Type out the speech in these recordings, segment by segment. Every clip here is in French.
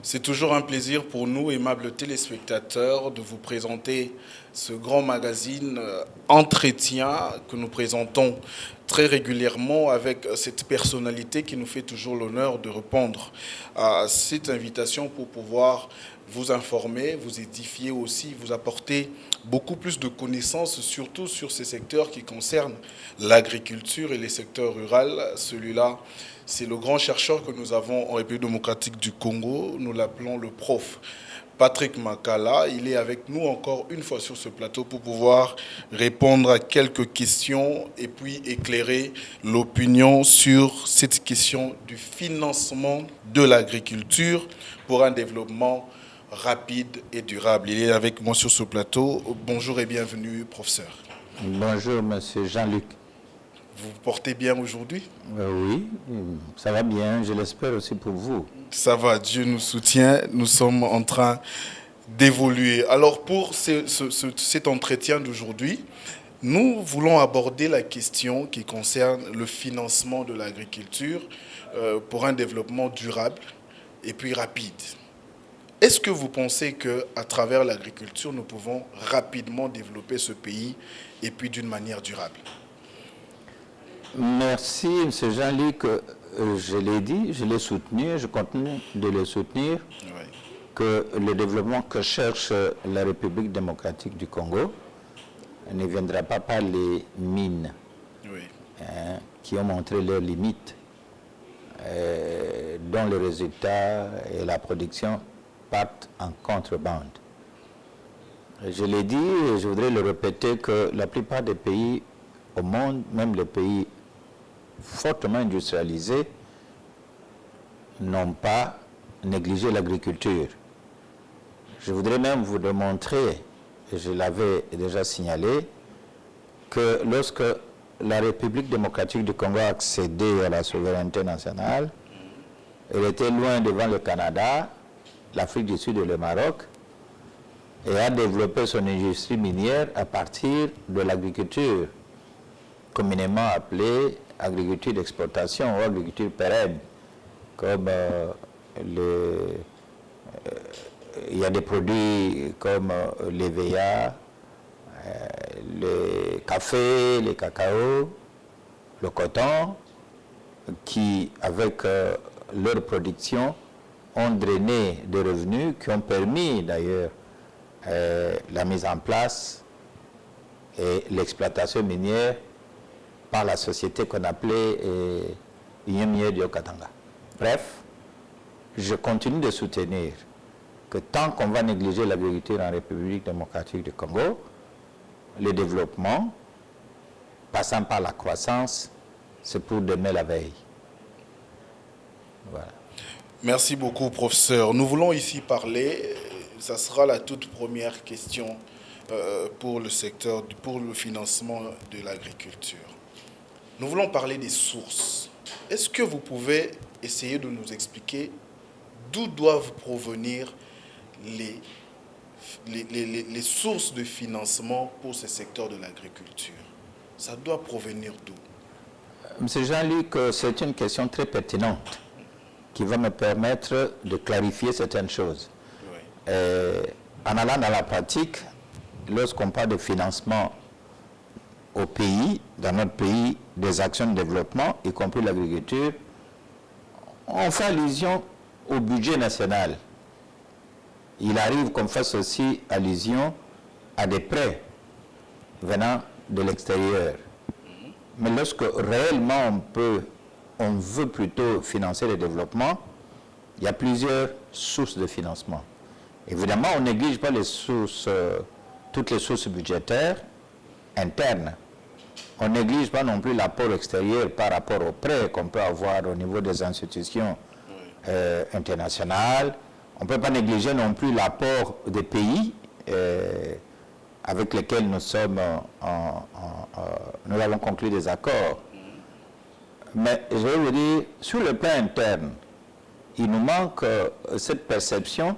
C'est toujours un plaisir pour nous, aimables téléspectateurs, de vous présenter ce grand magazine Entretien que nous présentons très régulièrement avec cette personnalité qui nous fait toujours l'honneur de répondre à cette invitation pour pouvoir vous informer, vous édifier aussi, vous apporter beaucoup plus de connaissances, surtout sur ces secteurs qui concernent l'agriculture et les secteurs ruraux. Celui-là, c'est le grand chercheur que nous avons en République démocratique du Congo. Nous l'appelons le prof Patrick Makala. Il est avec nous encore une fois sur ce plateau pour pouvoir répondre à quelques questions et puis éclairer l'opinion sur cette question du financement de l'agriculture pour un développement rapide et durable. Il est avec moi sur ce plateau. Bonjour et bienvenue, professeur. Bonjour, monsieur Jean-Luc. Vous vous portez bien aujourd'hui? Oui, ça va bien, je l'espère aussi pour vous. Ça va, Dieu nous soutient, nous sommes en train d'évoluer. Alors pour cet entretien d'aujourd'hui, nous voulons aborder la question qui concerne le financement de l'agriculture pour un développement durable et puis rapide. Est-ce que vous pensez qu'à travers l'agriculture, nous pouvons rapidement développer ce pays et puis d'une manière durable? Merci, M. Jean-Luc. Je l'ai dit, je l'ai soutenu, je continue de le soutenir, oui, que le développement que cherche la République démocratique du Congo ne viendra pas par les mines, oui, qui ont montré leurs limites, dont les résultats et la production partent en contrebande. Je l'ai dit et je voudrais le répéter que la plupart des pays au monde, même les pays fortement industrialisés, n'ont pas négligé l'agriculture. Je voudrais même vous démontrer, et je l'avais déjà signalé, que lorsque la République démocratique du Congo a accédé à la souveraineté nationale, elle était loin devant le Canada, l'Afrique du Sud et le Maroc, et a développé son industrie minière à partir de l'agriculture, communément appelée agriculture d'exportation ou agriculture pérenne, comme il y a des produits comme l'EVA, le café, le cacao, le coton, qui, avec leur production, ont drainé des revenus qui ont permis d'ailleurs la mise en place et l'exploitation minière par la société qu'on appelait Union minière du Haut-Katanga. Bref, je continue de soutenir que tant qu'on va négliger l'agriculture en République démocratique du Congo, le développement, passant par la croissance, c'est pour demain la veille. Voilà. Merci beaucoup, professeur. Nous voulons ici parler, ça sera la toute première question pour le secteur, pour le financement de l'agriculture. Nous voulons parler des sources. Est-ce que vous pouvez essayer de nous expliquer d'où doivent provenir les sources de financement pour ce secteur de l'agriculture? Ça doit provenir d'où? Monsieur Jean-Luc, c'est une question très pertinente qui va me permettre de clarifier certaines choses. Oui. En allant dans la pratique, lorsqu'on parle de financement au pays, dans notre pays, des actions de développement, y compris l'agriculture, on fait allusion au budget national. Il arrive qu'on fasse aussi allusion à des prêts venant de l'extérieur. Mais lorsque réellement on veut plutôt financer le développement, il y a plusieurs sources de financement. Évidemment, on ne néglige pas les sources, toutes les sources budgétaires internes. On ne néglige pas non plus l'apport extérieur par rapport aux prêts qu'on peut avoir au niveau des institutions internationales. On ne peut pas négliger non plus l'apport des pays avec lesquels nous avons conclu des accords. Mais je vais vous dire, sur le plan interne, il nous manque cette perception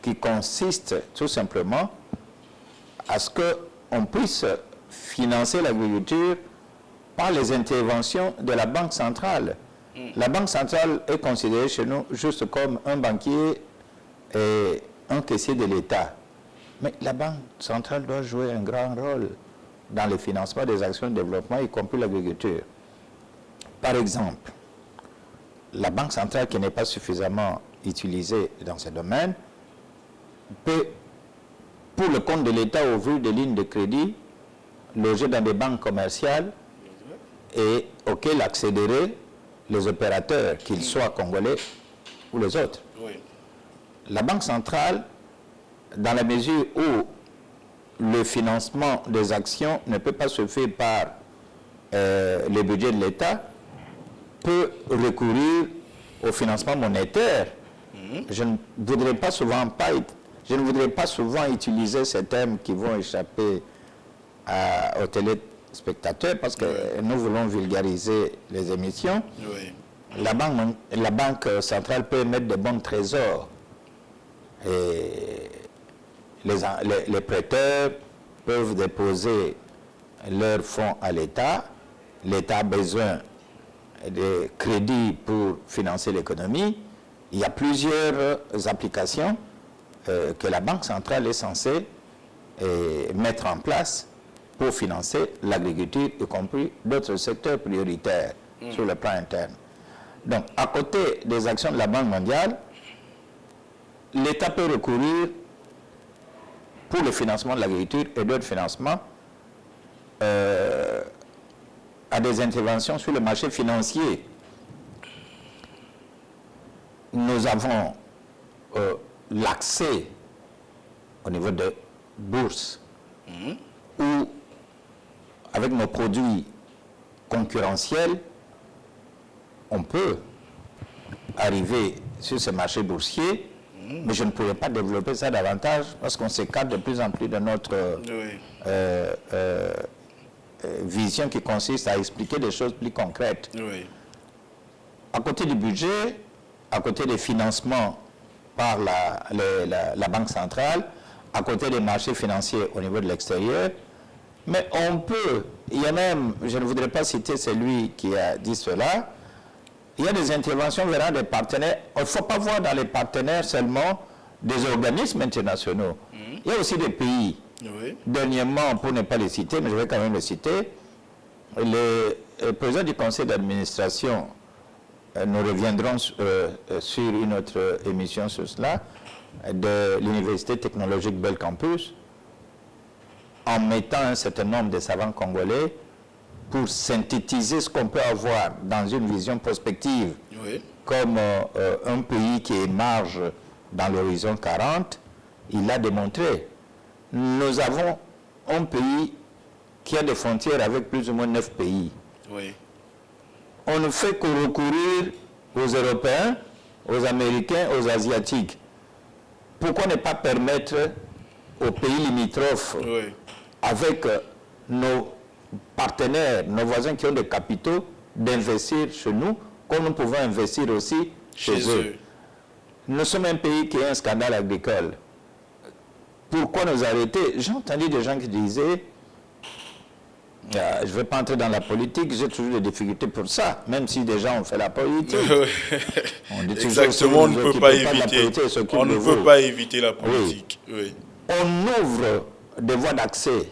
qui consiste tout simplement à ce qu'on puisse financer l'agriculture par les interventions de la Banque centrale. La Banque centrale est considérée chez nous juste comme un banquier et un caissier de l'État. Mais la Banque centrale doit jouer un grand rôle dans le financement des actions de développement, y compris l'agriculture. Par exemple, la Banque centrale qui n'est pas suffisamment utilisée dans ce domaine peut, pour le compte de l'État, ouvrir des lignes de crédit logées dans des banques commerciales et auxquelles accéderaient les opérateurs, qu'ils soient congolais ou les autres. Oui. La Banque centrale, dans la mesure où le financement des actions ne peut pas se faire par le budget de l'État, peut recourir au financement monétaire. Je ne voudrais pas souvent utiliser ces termes qui vont échapper aux téléspectateurs parce que nous voulons vulgariser les émissions. Oui. La banque centrale peut mettre des bons trésors et les prêteurs peuvent déposer leurs fonds à l'État. L'État a besoin de crédits pour financer l'économie. Il y a plusieurs applications que la Banque centrale est censée mettre en place pour financer l'agriculture, y compris d'autres secteurs prioritaires sur le plan interne. Donc, à côté des actions de la Banque mondiale, l'État peut recourir pour le financement de l'agriculture et d'autres financements à des interventions sur le marché financier. Nous avons l'accès au niveau de bourses où, avec nos produits concurrentiels, on peut arriver sur ce marché boursier, mais je ne pourrais pas développer ça davantage parce qu'on s'écarte de plus en plus de notre vision qui consiste à expliquer des choses plus concrètes. Oui. À côté du budget, à côté des financements par la Banque centrale, à côté des marchés financiers au niveau de l'extérieur, mais on peut, il y a même, je ne voudrais pas citer celui qui a dit cela, il y a des interventions venant des partenaires. Il ne faut pas voir dans les partenaires seulement des organismes internationaux. Il y a aussi des pays. Oui. Dernièrement, pour ne pas les citer, mais je vais quand même les citer, le président du conseil d'administration, nous reviendrons sur une autre émission sur cela, de l'Université technologique Belcampus, en mettant un certain nombre de savants congolais pour synthétiser ce qu'on peut avoir dans une vision prospective, comme un pays qui émarge dans l'horizon 40, il a démontré. Nous avons un pays qui a des frontières avec plus ou moins 9 pays. Oui. On ne fait que recourir aux Européens, aux Américains, aux Asiatiques. Pourquoi ne pas permettre aux pays limitrophes, avec nos partenaires, nos voisins qui ont des capitaux, d'investir chez nous, comme nous pouvons investir aussi chez eux. Nous sommes un pays qui a un scandale agricole. Pourquoi nous arrêter? J'ai entendu des gens qui disaient, je ne vais pas entrer dans la politique, j'ai toujours des difficultés pour ça, même si des gens ont fait la politique. On dit exactement, on ne peut pas éviter. On ne peut pas éviter la politique. Oui. On ouvre des voies d'accès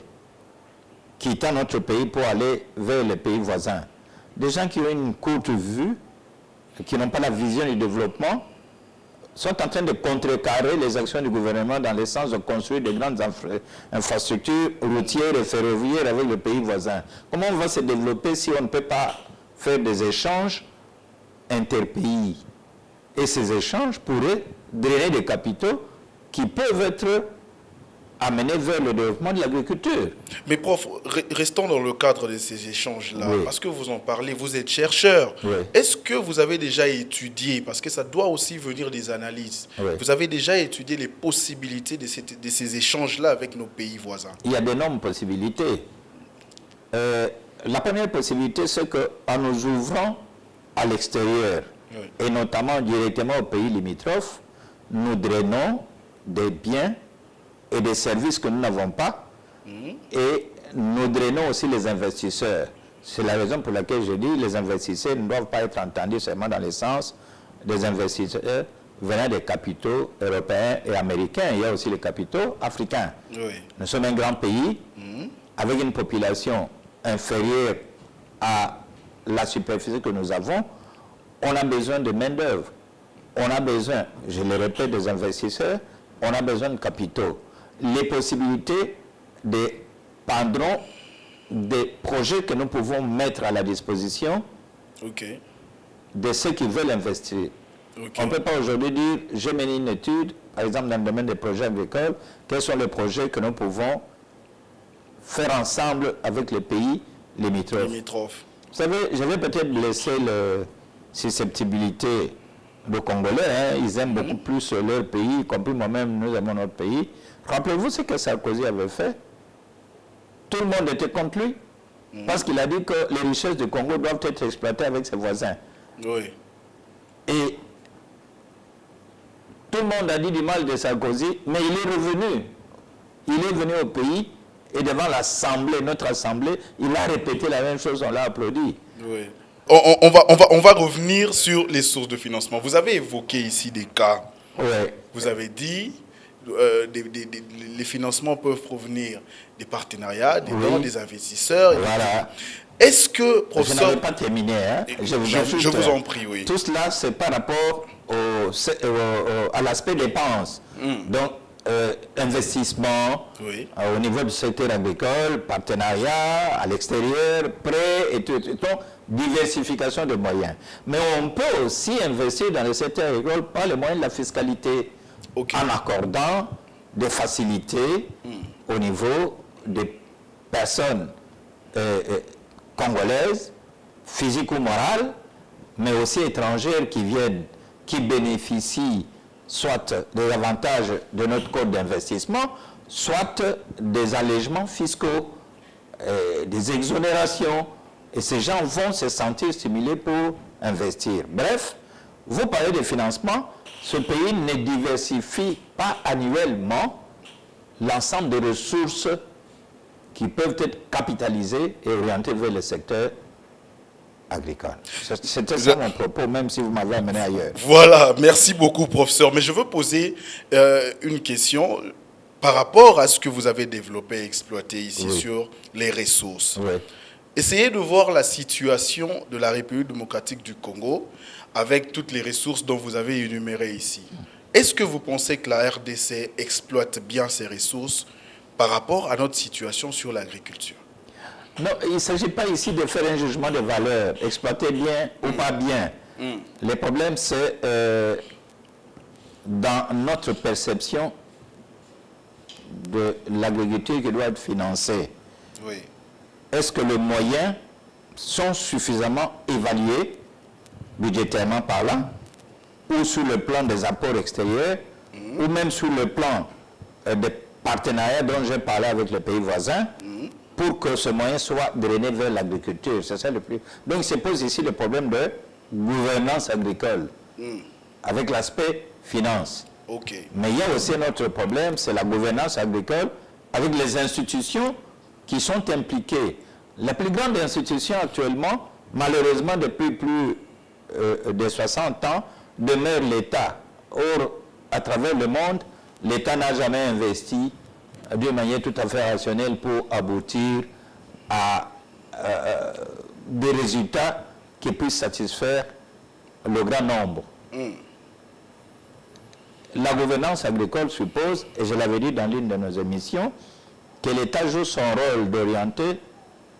quittant notre pays pour aller vers les pays voisins. Des gens qui ont une courte vue qui n'ont pas la vision du développement, sont en train de contrecarrer les actions du gouvernement dans le sens de construire de grandes infrastructures routières et ferroviaires avec les pays voisins. Comment on va se développer si on ne peut pas faire des échanges interpays? Et ces échanges pourraient drainer des capitaux qui peuvent être amenés vers le développement de l'agriculture. Mais prof, restons dans le cadre de ces échanges-là, Oui. parce que vous en parlez, vous êtes chercheur. Oui. Est-ce que vous avez déjà étudié, parce que ça doit aussi venir des analyses, Oui. vous avez déjà étudié les possibilités de ces échanges-là avec nos pays voisins? Il y a d'énormes possibilités. La première possibilité, c'est qu'en nous ouvrant à l'extérieur, Oui. et notamment directement aux pays limitrophes, nous drainons des biens et des services que nous n'avons pas, et nous drainons aussi les investisseurs. C'est la raison pour laquelle je dis que les investisseurs ne doivent pas être entendus seulement dans le sens des investisseurs venant des capitaux européens et américains. Il y a aussi les capitaux africains. Oui. Nous sommes un grand pays avec une population inférieure à la superficie que nous avons. On a besoin de main-d'œuvre. On a besoin, je le répète, des investisseurs. On a besoin de capitaux. Les possibilités dépendront des projets que nous pouvons mettre à la disposition Ok. de ceux qui veulent investir. Ok. On ne peut pas aujourd'hui dire, j'ai mené une étude, par exemple dans le domaine des projets agricoles, quels sont les projets que nous pouvons faire ensemble avec les pays limitrophes. Limitrophes. Vous savez, je vais peut-être laisser la susceptibilité des Congolais, hein, ils aiment beaucoup plus leur pays, y compris moi-même, nous aimons notre pays. Rappelez-vous ce que Sarkozy avait fait. Tout le monde était contre lui, parce qu'il a dit que les richesses du Congo doivent être exploitées avec ses voisins. Oui. Et tout le monde a dit du mal de Sarkozy, mais il est revenu. Il est venu au pays et devant l'Assemblée, notre Assemblée, il a répété la même chose, on l'a applaudi. Oui. On va revenir sur les sources de financement. Vous avez évoqué ici des cas. Ouais. Vous avez dit les financements peuvent provenir des partenariats, des dons, des investisseurs. Voilà. Est-ce que, Je professeur... n'avais pas terminé. Hein. Je vous en prie, oui. Tout cela, c'est par rapport à l'aspect dépenses. Donc, investissement Oui. au niveau du secteur agricole, partenariat à l'extérieur, prêt et tout. Donc, diversification de moyens. Mais on peut aussi investir dans le secteur agricole par le moyen de la fiscalité, en accordant des facilités au niveau des personnes congolaises, physiques ou morales, mais aussi étrangères qui viennent, qui bénéficient soit des avantages de notre code d'investissement, soit des allègements fiscaux, des exonérations. Et ces gens vont se sentir stimulés pour investir. Bref, vous parlez de financement, ce pays ne diversifie pas annuellement l'ensemble des ressources qui peuvent être capitalisées et orientées vers le secteur agricole. C'était ça mon propos, même si vous m'avez amené ailleurs. Voilà, merci beaucoup, professeur. Mais je veux poser une question par rapport à ce que vous avez développé et exploité ici sur les ressources. Oui. Essayez de voir la situation de la République démocratique du Congo avec toutes les ressources dont vous avez énumérées ici. Est-ce que vous pensez que la RDC exploite bien ses ressources par rapport à notre situation sur l'agriculture? Non, il ne s'agit pas ici de faire un jugement de valeur, exploiter bien ou pas bien. Le problème, c'est dans notre perception de l'agriculture qui doit être financée. Oui. Est-ce que les moyens sont suffisamment évalués, budgétairement parlant, ou sur le plan des apports extérieurs, ou même sur le plan des partenariats dont j'ai parlé avec les pays voisins, pour que ce moyen soit drainé vers l'agriculture. C'est ça le plus. Donc, il se pose ici le problème de gouvernance agricole, avec l'aspect finance. Ok. Mais il y a aussi un autre problème, c'est la gouvernance agricole, avec les institutions qui sont impliquées. La plus grande institution actuellement, malheureusement depuis plus de 60 ans, demeure l'État. Or, à travers le monde, l'État n'a jamais investi d'une manière tout à fait rationnelle pour aboutir à des résultats qui puissent satisfaire le grand nombre. La gouvernance agricole suppose, et je l'avais dit dans l'une de nos émissions, que l'État joue son rôle d'orienter,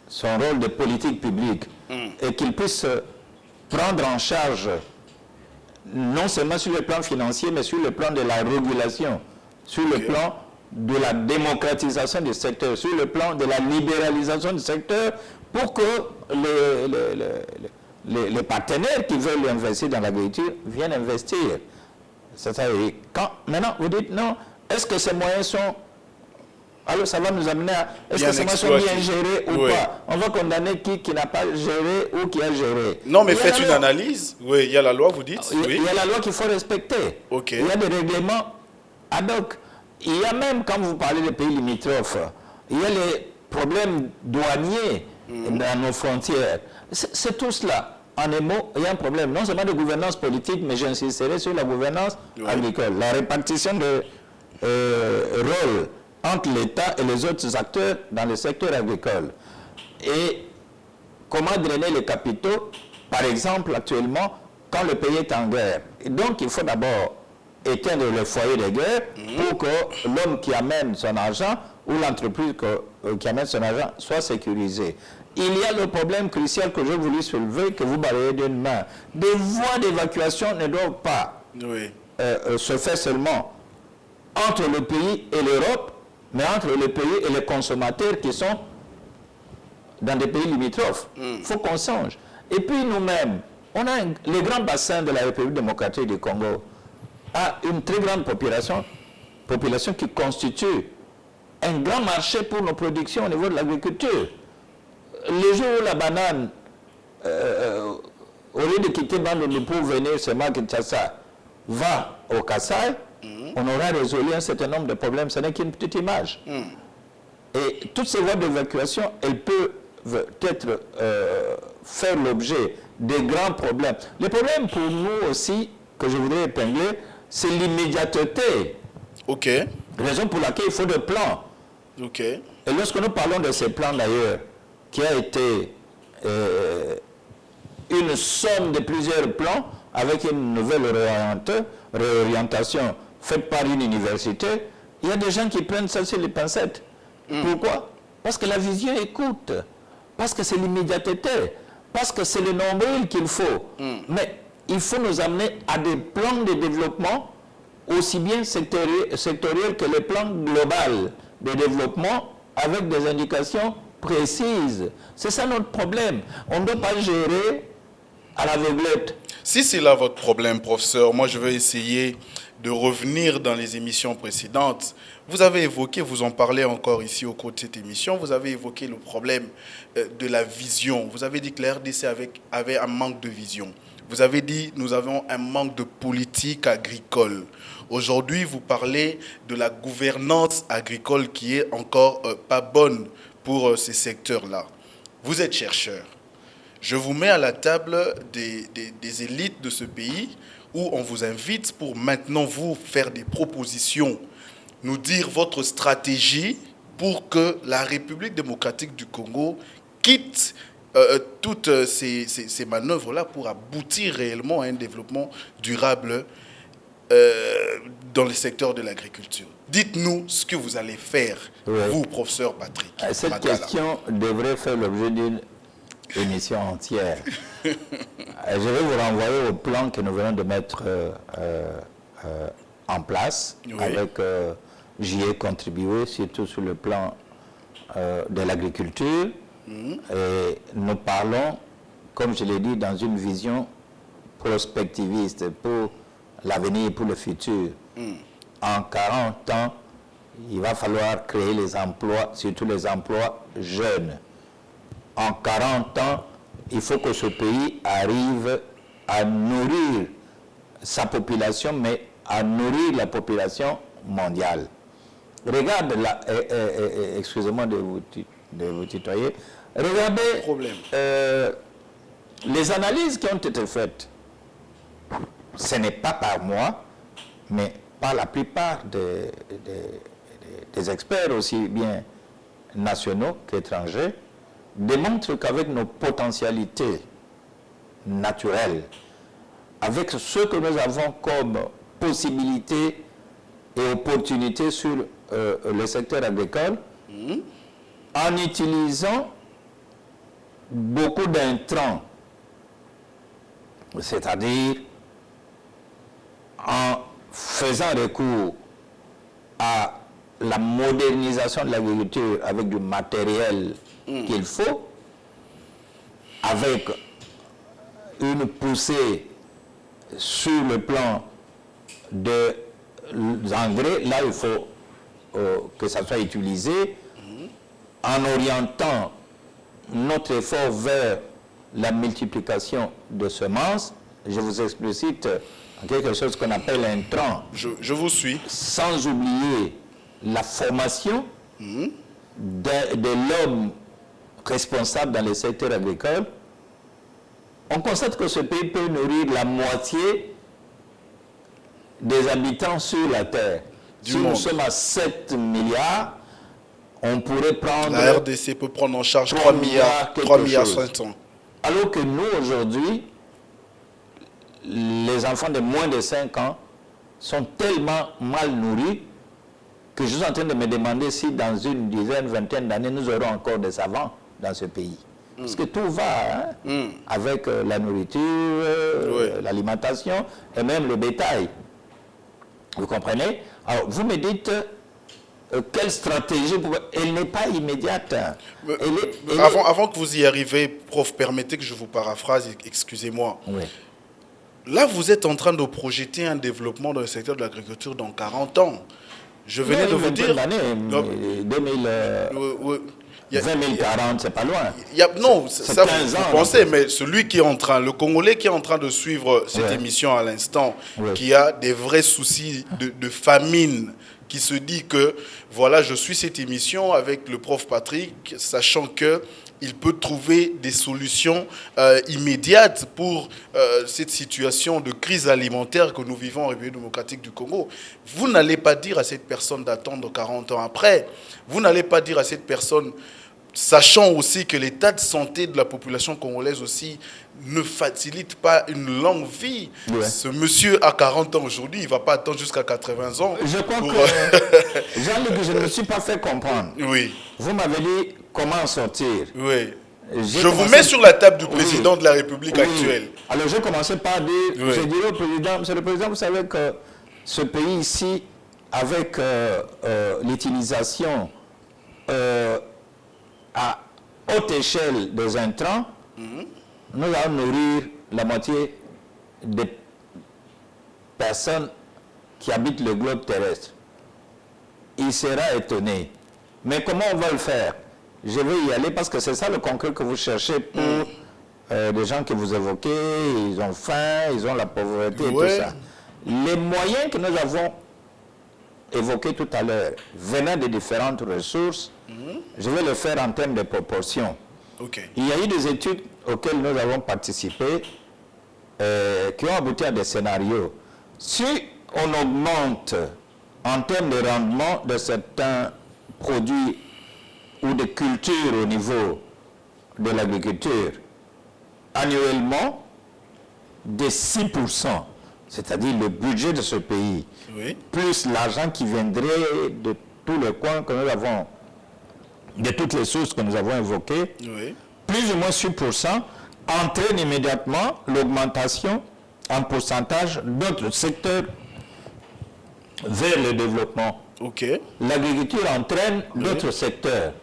son rôle de politique publique, et qu'il puisse prendre en charge, non seulement sur le plan financier, mais sur le plan de la régulation, sur le plan de la démocratisation du secteur, sur le plan de la libéralisation du secteur, pour que les partenaires qui veulent investir dans l'agriculture viennent investir. C'est-à-dire, maintenant, vous dites non, est-ce que ces moyens sont... Alors, ça va nous amener à... Est-ce que ces moyens sont bien gérés ou pas? On va condamner qui n'a pas géré ou qui a géré. Non, mais faites une analyse. Oui, il y a la loi, vous dites. Il y a la loi qu'il faut respecter. Il y a des règlements ad hoc. Il y a même, quand vous parlez des pays limitrophes, il y a les problèmes douaniers dans nos frontières. C'est tout cela. En un mot, il y a un problème, non seulement de gouvernance politique, mais j'insisterai sur la gouvernance agricole. La répartition de rôles entre l'État et les autres acteurs dans le secteur agricole. Et comment drainer les capitaux, par exemple, actuellement, quand le pays est en guerre. Et donc, il faut d'abord éteindre le foyer de guerre pour que l'homme qui amène son argent ou l'entreprise qui amène son argent soit sécurisée. Il y a le problème crucial que j'ai voulu soulever, que vous balayez d'une main. Des voies d'évacuation ne doivent pas se faire seulement entre le pays et l'Europe, mais entre le pays et les consommateurs qui sont dans des pays limitrophes. Il faut qu'on songe. Et puis nous-mêmes, on a le grand bassin de la République démocratique du Congo a une très grande population qui constitue un grand marché pour nos productions au niveau de l'agriculture. Les jours où la banane, au lieu de quitter Bandundu pour venir seulement à Kinshasa, va au Kassai, on aura résolu un certain nombre de problèmes. Ce n'est qu'une petite image. Et toutes ces voies d'évacuation, elles peuvent être faire l'objet de grands problèmes. Le problème pour nous aussi, que je voudrais épingler, c'est l'immédiateté. Raison pour laquelle il faut des plans. Et lorsque nous parlons de ces plans d'ailleurs, qui a été une somme de plusieurs plans avec une nouvelle réorientation faite par une université, il y a des gens qui prennent ça sur les pincettes. Pourquoi? Parce que la vision écoute, parce que c'est l'immédiateté, parce que c'est le nombril qu'il faut. Mais il faut nous amener à des plans de développement aussi bien sectoriels que les plans globaux de développement avec des indications précises. C'est ça notre problème. On ne doit pas gérer à l'aveuglette. Si c'est là votre problème, professeur, moi je vais essayer de revenir dans les émissions précédentes. Vous avez évoqué, vous en parlez encore ici au cours de cette émission, vous avez évoqué le problème de la vision. Vous avez dit que la RDC avait un manque de vision. Vous avez dit nous avons un manque de politique agricole. Aujourd'hui, vous parlez de la gouvernance agricole qui est encore pas bonne pour ces secteurs-là. Vous êtes chercheur. Je vous mets à la table des élites de ce pays où on vous invite pour maintenant vous faire des propositions, nous dire votre stratégie pour que la République démocratique du Congo quitte toutes ces manœuvres-là pour aboutir réellement à un développement durable dans le secteur de l'agriculture. Dites-nous ce que vous allez faire, vous, professeur Patrick. Cette question devrait faire l'objet d'une émission entière. Je vais vous renvoyer au plan que nous venons de mettre en place. Avec j'y ai contribué, surtout sur le plan de l'agriculture. Et nous parlons, comme je l'ai dit, dans une vision prospectiviste pour l'avenir, pour le futur. En 40 ans, il va falloir créer les emplois, surtout les emplois jeunes. En 40 ans, il faut que ce pays arrive à nourrir sa population, mais à nourrir la population mondiale. Regarde, excusez-moi de vous tutoyer, regardez les analyses qui ont été faites. Ce n'est pas par moi, mais par la plupart des experts, aussi bien nationaux qu'étrangers, démontrent qu'avec nos potentialités naturelles, avec ce que nous avons comme possibilités et opportunités sur le secteur agricole, en utilisant beaucoup d'intrants, c'est-à-dire en faisant recours à la modernisation de l'agriculture avec du matériel qu'il faut, avec une poussée sur le plan des engrais, là il faut que ça soit utilisé, en orientant notre effort vers la multiplication de semences. Je vous explicite quelque chose qu'on appelle un intrant. Je vous suis. Sans oublier la formation de l'homme responsable dans le secteur agricole. On constate que ce pays peut nourrir la moitié des habitants sur la Terre. Si nous sommes à 7 milliards, on pourrait prendre... La RDC peut prendre en charge 3 milliards 500. Alors que nous, aujourd'hui, les enfants de moins de 5 ans sont tellement mal nourris que je suis en train de me demander si dans une dizaine, vingtaine d'années, nous aurons encore des savants dans ce pays. Parce que tout va avec la nourriture, l'alimentation et même le bétail. Vous comprenez? Alors, vous me dites, quelle stratégie elle n'est pas immédiate. Avant que vous y arriviez, prof, permettez que je vous paraphrase, excusez-moi. Oui. Là, vous êtes en train de projeter un développement dans le secteur de l'agriculture dans 40 ans. Je venais de vous dire... 2040, c'est pas loin. Non, ça vous pensez, mais celui qui est en train, le Congolais qui est en train de suivre cette émission à l'instant, qui a des vrais soucis de famine, qui se dit que, voilà, je suis cette émission avec le prof Patrick, sachant que il peut trouver des solutions immédiates pour cette situation de crise alimentaire que nous vivons en République démocratique du Congo. Vous n'allez pas dire à cette personne d'attendre 40 ans après. Vous n'allez pas dire à cette personne, sachant aussi que l'état de santé de la population congolaise aussi ne facilite pas une longue vie. Ce monsieur a 40 ans aujourd'hui, il ne va pas attendre jusqu'à 80 ans. Je crois que, Jean-Luc, je ne me suis pas fait comprendre. Oui. Vous m'avez dit comment sortir. Oui. Je vous mets sur la table du président de la République actuelle. Alors, je commençais par dire, je dirais au président, monsieur le président, vous savez que ce pays ici, avec l'utilisation à haute échelle des intrants, nous allons nourrir la moitié des personnes qui habitent le globe terrestre. Il sera étonné. Mais comment on va le faire? Je vais y aller parce que c'est ça le concret que vous cherchez pour les gens que vous évoquez. Ils ont faim, ils ont la pauvreté et tout ça. Les moyens que nous avons évoqués tout à l'heure, venant de différentes ressources, je vais le faire en termes de proportion. Il y a eu des études auxquelles nous avons participé qui ont abouti à des scénarios. Si on augmente en termes de rendement de certains produits ou de cultures au niveau de l'agriculture, annuellement, de 6%, c'est-à-dire le budget de ce pays, plus l'argent qui viendrait de tous les coins que nous avons, de toutes les sources que nous avons évoquées, plus ou moins 6%, entraîne immédiatement l'augmentation en pourcentage d'autres secteurs vers le développement. L'agriculture entraîne d'autres secteurs.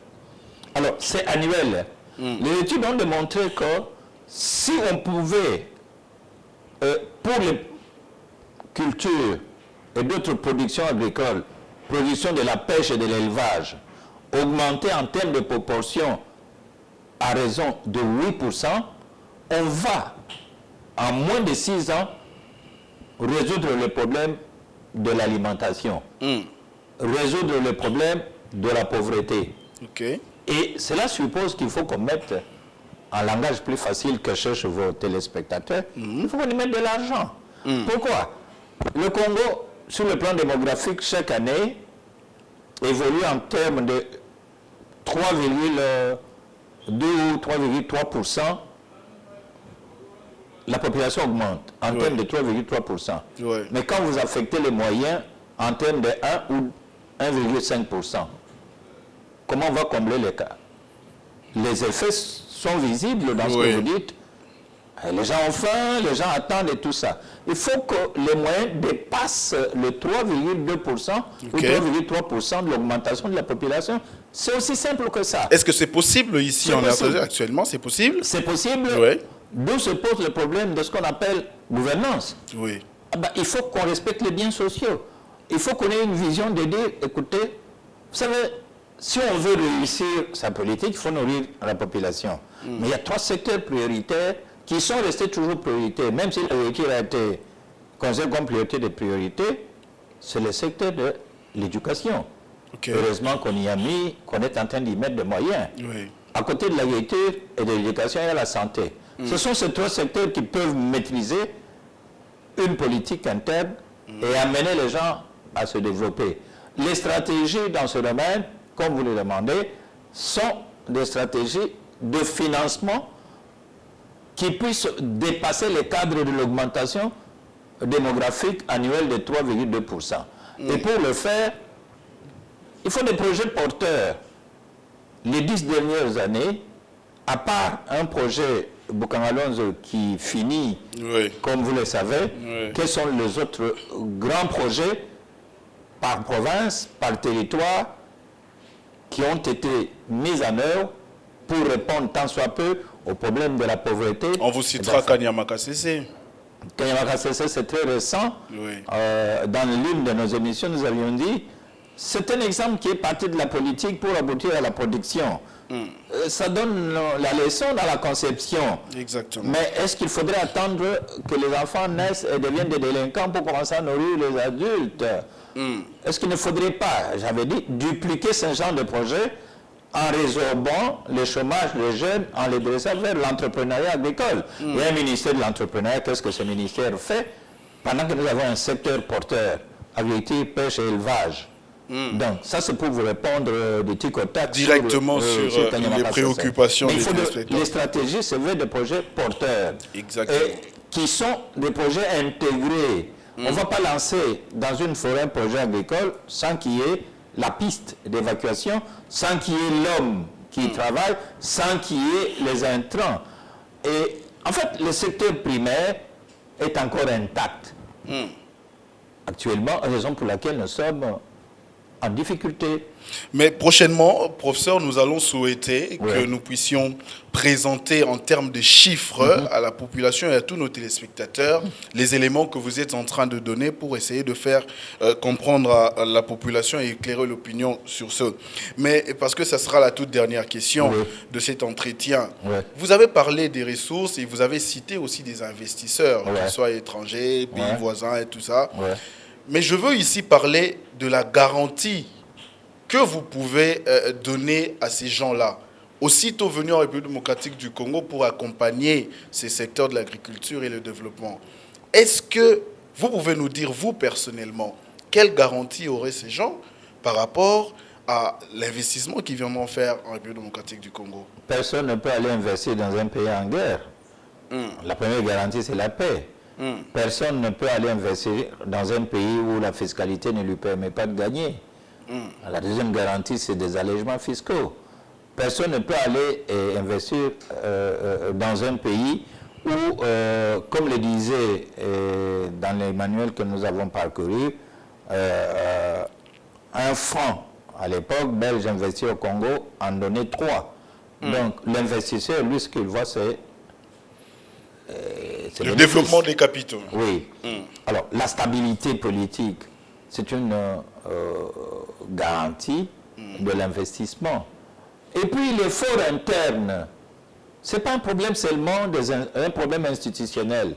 Alors, c'est annuel. Les études ont démontré que si on pouvait, pour les cultures et d'autres productions agricoles, production de la pêche et de l'élevage, augmenter en termes de proportion à raison de 8%, on va, en moins de 6 ans, résoudre le problème de l'alimentation, résoudre le problème de la pauvreté. Et cela suppose qu'il faut qu'on mette, en langage plus facile que cherchent vos téléspectateurs, il faut qu'on y mette de l'argent. Pourquoi? Le Congo, sur le plan démographique, chaque année, évolue en termes de 3,2 ou 3,3% la population augmente en termes de 3,3%. Mais quand vous affectez les moyens en termes de 1 ou 1,5%, comment on va combler l'écart? Les effets sont visibles dans ce que vous dites. Les gens ont faim, les gens attendent et tout ça. Il faut que les moyens dépassent le 3,2% ou 3,3% de l'augmentation de la population. C'est aussi simple que ça. Est-ce que c'est possible ici en RDC actuellement? C'est possible? C'est possible. D'où se pose le problème de ce qu'on appelle gouvernance. Il faut qu'on respecte les biens sociaux. Il faut qu'on ait une vision de dire, écoutez, vous savez, si on veut réussir sa politique, il faut nourrir la population. Mais il y a 3 secteurs prioritaires qui sont restés toujours prioritaires, même si la priorité a été considérée comme priorité de priorité, c'est le secteur de l'éducation. Heureusement qu'on y a mis, qu'on est en train d'y mettre des moyens. À côté de l'agriculture et de l'éducation, il y a la santé. Ce sont ces 3 secteurs qui peuvent maîtriser une politique interne et amener les gens à se développer. Les stratégies dans ce domaine, comme vous le demandez, sont des stratégies de financement qui puissent dépasser les cadres de l'augmentation démographique annuelle de 3,2%. Et pour le faire, il faut des projets porteurs. Les 10 dernières années, à part un projet Bukangalonzo qui finit, comme vous le savez, quels sont les autres grands projets par province, par territoire, qui ont été mis en œuvre pour répondre tant soit peu au problème de la pauvreté? On vous citera Kanyama Kasese. Kanyama Kasese, c'est très récent. Dans l'une de nos émissions, nous avions dit, c'est un exemple qui est parti de la politique pour aboutir à la production. Ça donne la leçon dans la conception. Exactement. Mais est-ce qu'il faudrait attendre que les enfants naissent et deviennent des délinquants pour commencer à nourrir les adultes? Est-ce qu'il ne faudrait pas, j'avais dit, dupliquer ce genre de projet en résorbant le chômage des jeunes, en les dressant vers l'entrepreneuriat agricole? Il y a un ministère de l'entrepreneuriat, qu'est-ce que ce ministère fait? Pendant que nous avons un secteur porteur, agriculture, pêche et élevage. Donc, ça c'est pour vous répondre des tic au tac directement sur les préoccupations des téléspectateurs. Les stratégies, c'est vrai des projets porteurs. Exactement. Qui sont des projets intégrés. On ne va pas lancer dans une forêt un projet agricole sans qu'il y ait la piste d'évacuation, sans qu'il y ait l'homme qui travaille, sans qu'il y ait les intrants. Et en fait, le secteur primaire est encore intact. Actuellement, raison pour laquelle nous sommes en difficulté. Mais prochainement, professeur, nous allons souhaiter que nous puissions présenter en termes de chiffres à la population et à tous nos téléspectateurs les éléments que vous êtes en train de donner pour essayer de faire comprendre à la population et éclairer l'opinion sur ce. Mais parce que ça sera la toute dernière question de cet entretien. Vous avez parlé des ressources et vous avez cité aussi des investisseurs, qu'ils soient étrangers, pays voisins et tout ça. Mais je veux ici parler de la garantie que vous pouvez donner à ces gens-là, aussitôt venus en République démocratique du Congo pour accompagner ces secteurs de l'agriculture et le développement. Est-ce que vous pouvez nous dire, vous personnellement, quelle garantie auraient ces gens par rapport à l'investissement qu'ils viendront faire en République démocratique du Congo? Personne ne peut aller investir dans un pays en guerre. La première garantie, c'est la paix. Personne ne peut aller investir dans un pays où la fiscalité ne lui permet pas de gagner. La deuxième garantie, c'est des allègements fiscaux. Personne ne peut aller investir dans un pays où, comme le disait dans les manuels que nous avons parcourus, un franc, à l'époque, belge investi au Congo, en donnait 3. Donc l'investisseur, lui, ce qu'il voit, c'est le développement des capitaux. Oui. Alors, la stabilité politique, c'est une garantie de l'investissement. Et puis, l'effort interne, ce n'est pas un problème seulement, un problème institutionnel.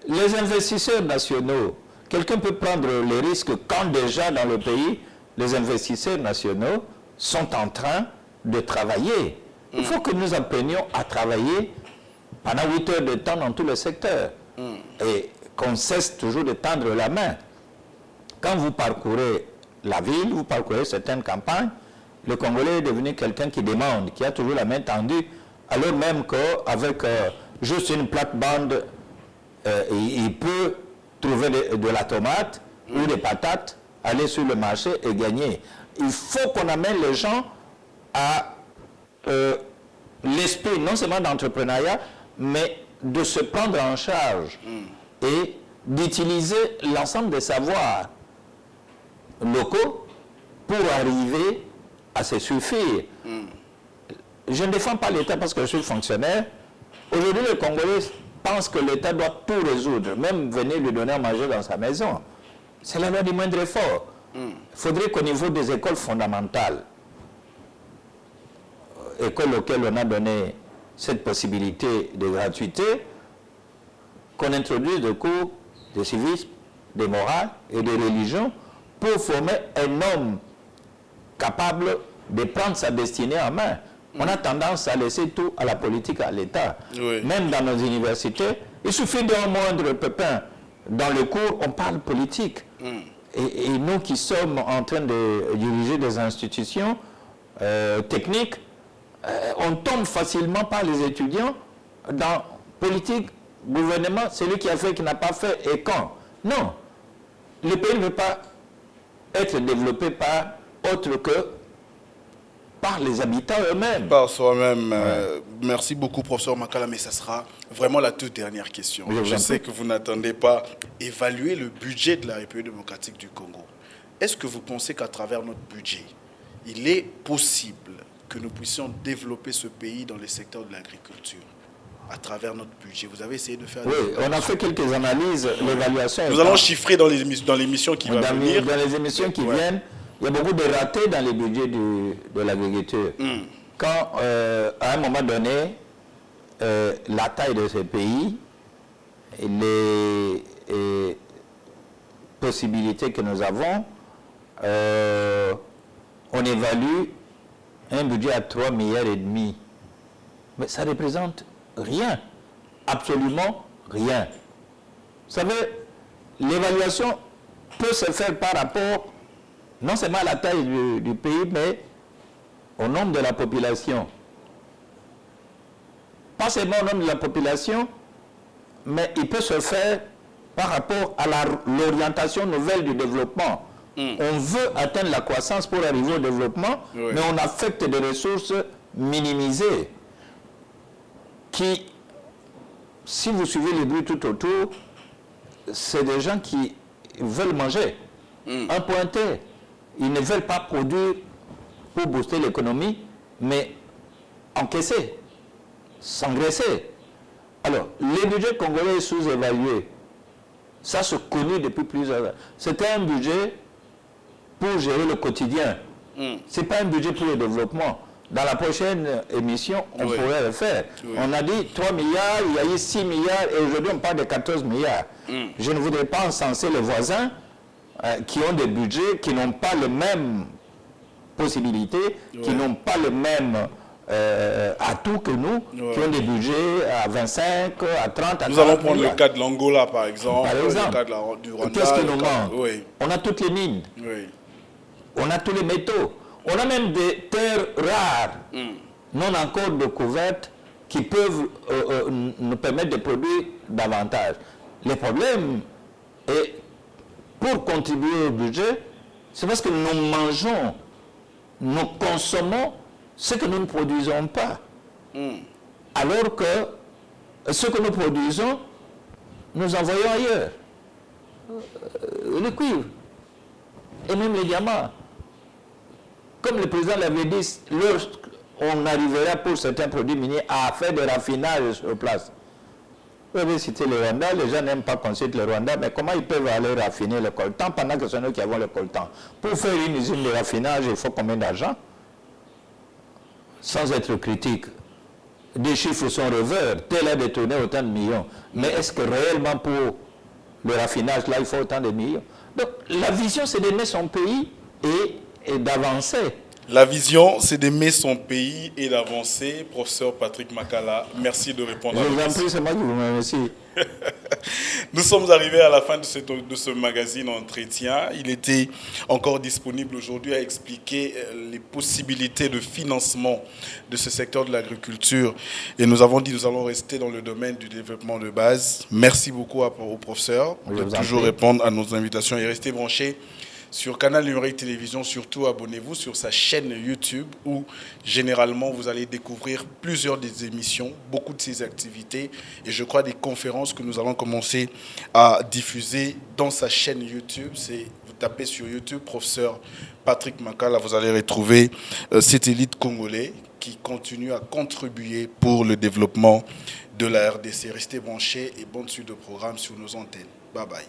Les investisseurs nationaux, quelqu'un peut prendre le risque quand déjà dans le pays, les investisseurs nationaux sont en train de travailler. Il faut que nous apprenions à travailler pendant 8 heures de temps dans tous les secteurs. Et qu'on cesse toujours de tendre la main. Quand vous parcourez la ville, vous parcourez certaines campagnes, le Congolais est devenu quelqu'un qui demande, qui a toujours la main tendue, alors même qu'avec juste une plate-bande, il peut trouver de la tomate ou des patates, aller sur le marché et gagner. Il faut qu'on amène les gens à l'esprit non seulement d'entrepreneuriat, mais de se prendre en charge et d'utiliser l'ensemble des savoirs locaux pour arriver à se suffire. Je ne défends pas l'État parce que je suis fonctionnaire. Aujourd'hui, les Congolais pensent que l'État doit tout résoudre, même venir lui donner à manger dans sa maison. C'est la loi du moindre effort. Il faudrait qu'au niveau des écoles fondamentales, écoles auxquelles on a donné cette possibilité de gratuité, qu'on introduise des cours de civisme, de morale et de religion pour former un homme capable de prendre sa destinée en main. On a tendance à laisser tout à la politique, à l'État. Oui. Même dans nos universités, il suffit d'un moindre pépin. Dans le cours, on parle politique. Et nous qui sommes en train de diriger des institutions techniques, on tombe facilement par les étudiants dans politique, gouvernement, celui qui a fait, qui n'a pas fait, et quand. Non. Le pays ne veut pas être développé par autre que par les habitants eux-mêmes. Par soi-même. Merci beaucoup, professeur Makala, mais ça sera vraiment la toute dernière question. Je sais que vous n'attendez pas évaluer le budget de la République démocratique du Congo. Est-ce que vous pensez qu'à travers notre budget, il est possible que nous puissions développer ce pays dans le secteur de l'agriculture à travers notre budget? Vous avez essayé de faire... Oui, on a fait quelques analyses, l'évaluation... Nous allons chiffrer dans l'émission qui va venir. Dans les émissions qui viennent, il y a beaucoup de ratés dans les budgets de l'agriculture. Quand, à un moment donné, la taille de ce pays, les possibilités que nous avons, on évalue un budget à 3,5 milliards. Mais ça représente rien, absolument rien. Vous savez, l'évaluation peut se faire par rapport non seulement à la taille du pays, mais au nombre de la population. Pas seulement au nombre de la population, mais il peut se faire par rapport à l'orientation nouvelle du développement. On veut atteindre la croissance pour arriver au développement, mais on affecte des ressources minimisées qui, si vous suivez les bruits tout autour, c'est des gens qui veulent manger. Un pointé. Ils ne veulent pas produire pour booster l'économie, mais encaisser, s'engraisser. Alors, le budget congolais est sous-évalué. Ça se connaît depuis plusieurs années. C'était un budget pour gérer le quotidien. Ce n'est pas un budget pour le développement. Dans la prochaine émission, on pourrait le faire. On a dit 3 milliards, il y a eu 6 milliards, et aujourd'hui on parle de 14 milliards. Je ne voudrais pas encenser les voisins qui ont des budgets qui n'ont pas les mêmes possibilités, qui n'ont pas le même atouts que nous, qui ont des budgets à 25, à 30, à 40. Nous allons prendre le cas de l'Angola, par exemple, le cas du Rwanda. Qu'est-ce qui nous manque? On a toutes les mines, on a tous les métaux, on a même des terres rares, non encore découvertes, qui peuvent nous permettre de produire davantage. Le problème est, pour contribuer au budget, c'est parce que nous mangeons, nous consommons ce que nous ne produisons pas. Alors que ce que nous produisons, nous envoyons ailleurs. Le cuivre et même les diamants. Comme le président l'avait dit, lorsqu'on arrivera pour certains produits miniers à faire des raffinages sur place. Vous avez cité le Rwanda, les gens n'aiment pas qu'on cite le Rwanda, mais comment ils peuvent aller raffiner le coltan pendant que c'est nous qui avons le coltan? Pour faire une usine de raffinage, il faut combien d'argent? Sans être critique, des chiffres sont revers, tel a détourné autant de millions. Mais est-ce que réellement pour le raffinage, là, il faut autant de millions? Donc, la vision, c'est d'aimer son pays et d'avancer. La vision, c'est d'aimer son pays et d'avancer. Professeur Patrick Makala, merci de répondre à Je nos vous en questions. prie, c'est moi qui vous remercie. Nous sommes arrivés à la fin de ce magazine Entretien. Il était encore disponible aujourd'hui à expliquer les possibilités de financement de ce secteur de l'agriculture. Et nous avons dit que nous allons rester dans le domaine du développement de base. Merci beaucoup au professeur de toujours répondre à nos invitations et rester branchés sur Canal Numérique Télévision. Surtout, abonnez-vous sur sa chaîne YouTube où généralement vous allez découvrir plusieurs des émissions, beaucoup de ses activités et je crois des conférences que nous allons commencer à diffuser dans sa chaîne YouTube. Vous tapez sur YouTube professeur Patrick Makala, vous allez retrouver cette élite congolais qui continue à contribuer pour le développement de la RDC. Restez branchés et bonne suite de programme sur nos antennes. Bye bye.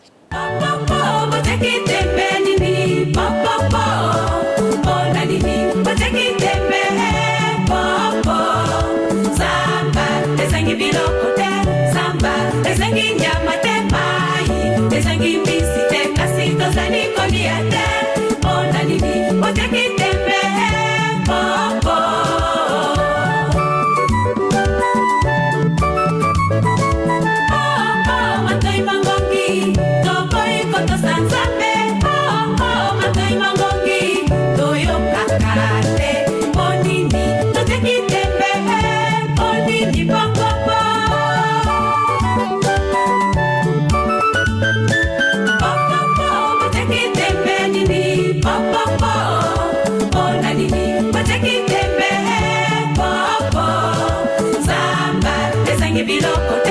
Below